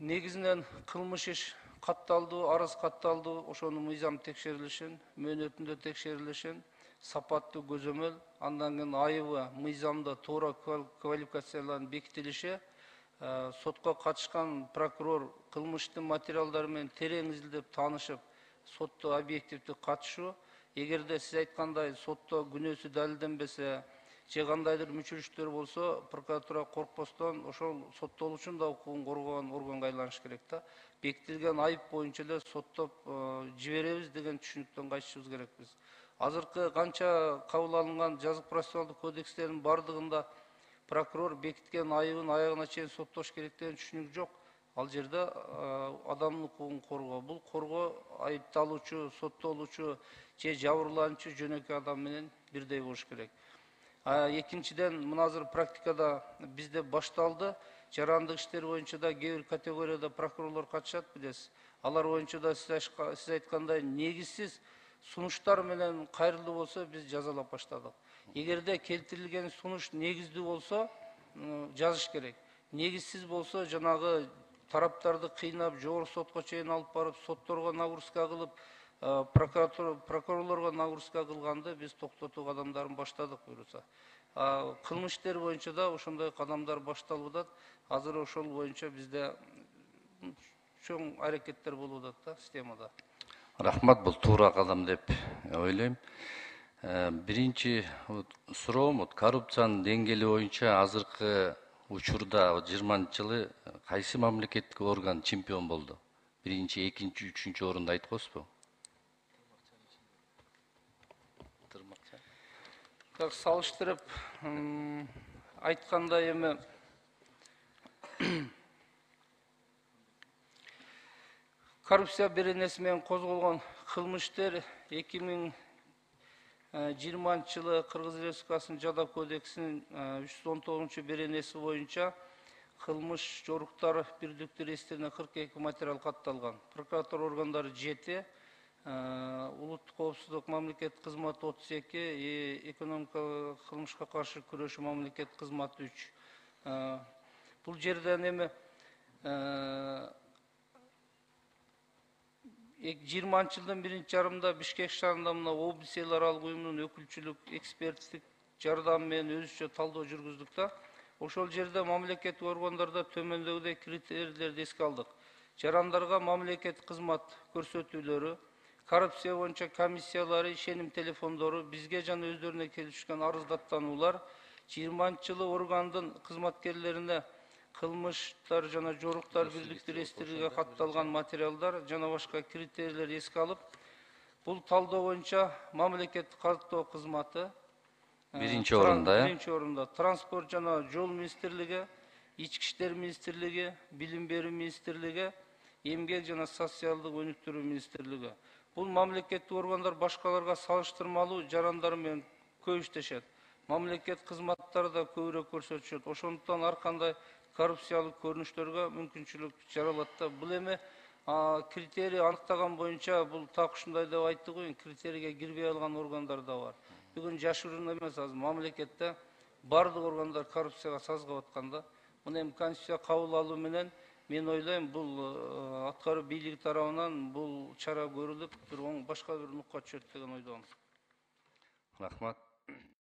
Негизинен кылмыш иш катталды, арыз катталды, ошонун мыйзам текшерилишин, мөөнөтүндө текшерилишин, сапаттуу көзөмөл, андан кийин айыбы мыйзамда туура квалификацияланып бекитилиши, сотко катышкан прокурор кылмыштын материалдары менен терең изилдеп таанышып, сотто объективдүү катышуу, эгерде сиз айткандай сотто күнөөсү далилденбесе, же кандайдыр мүчүрүштөр болсо, прокуратура коркпостон ошол соттолуучунун да укугун коргогон органга айланыш керек да. Бекитилген айып боюнча эле соттоп жиберебиз деген түшүнүктөн качышыбыз керекпиз. Азыркы канча кабыл алынган жазык процессуалдык кодекстердин бардыгында прокурор бекиткен айыбын аягына чейин соттош керек деген түшүнүк жок. Ал жерде адамдын укугун коргоо, бул коргоо айыпталуучу, соттолуучу же жабырлануучу жөнөкөй адам менен бирдей болуш керек. Экинчиден, мына азыр практикада бизде башталды. Жарандык иштер боюнча да кээ бир категорияда прокурорлор катышат, билесиз. Алар боюнча да сиз айткандай негизсиз сунуштар менен кайрылуу болсо, биз жазалап баштадык. Эгерде келтирилген сунуш негиздүү болсо, жазыш керек. Негизсиз болсо, жанагы тараптарды кыйнап, жогорку сотко чейин алып барып, сотторго нагрузка кылып, прокурорлорго нагрузка кылганды биз токтотуу кадамдарын баштадык буюрса. Кылмыш иштер боюнча да ошондой кадамдар башталып атат. Азыр ошол боюнча бизде чоң аракеттер болуп атат да системада. Рахмат, бул туура кадам деп ойлойм. Биринчи суроом, коррупциянын деңгээли боюнча азыркы учурда 20-жылы кайсы мамлекеттик орган чемпион болду? Биринчи, экинчи, үчүнчү орунду айткысызбы? Так салыштырып айтканда эми коррупция беренеси менен козголгон кылмыштар 2020-жылы Кыргыз Республикасынын Жада кодексинин 319 беренеси боюнча кылмыш жоруктар бирдиктүү реестерине 42 материал катталган. Прокуратура органдары 7, улуттук коопсуздук мамлекеттик кызматы 32, экономикалык кылмышка каршы күрөшүү мамлекеттик кызматы 3. Бул жерден эми 20-жылдын биринчи жарымында Бишкек шаарында мына облус эл аралык уюмунун өкүлчүлүк эксперттик жардамы менен өзүчө талдоо жүргүздүк да. Ошол жерде мамлекеттик органдарда төмөндөгүдөй критерийлерди эске алдык. Жарандарга мамлекеттик кызмат көрсөтүүлөрү, коррупция боюнча комиссиялары, ишеним телефондору, бизге жана өздөрүнө келип түшкөн арыздаттануулар, 20-жылы органдын кызматкерлерине кылмыштар жана жоруктар бирдиктүү реестриге катталган материалдар жана башка критерийлер эске алып, бул талдоо боюнча мамлекеттик каттоо кызматы биринчи орунда, биринчи орунда транспорт жана жол министрлиги, ички иштер министрлиги, билим берүү министрлиги, эмгек жана социалдык өнүктүрүү министрлиги. Бул мамлекеттик органдар башкаларга салыштырмалуу жарандар менен көп иштешет. Мамлекет кызматтары да көбүрөөк көрсөтүшөт. Ошондуктан ар кандай коррупциялык көрүнүштөргө мүмкүнчүлүк жаралат да. Бул эми критерий аныктаган боюнча бул так ушундай деп айтты коеюн, критерийге кирбей алган органдар да бар. Бүгүн жашыруун эмес, азыр мамлекетте бардык органдар коррупцияга сазгап атканда, муну эми конституция кабыл алуу менен мен ойлойм, бул аткаруу бийлиги тарабынан бул чара көрүлүп, бир башка бир нукка түшөт деген ойдомун. Рахмат.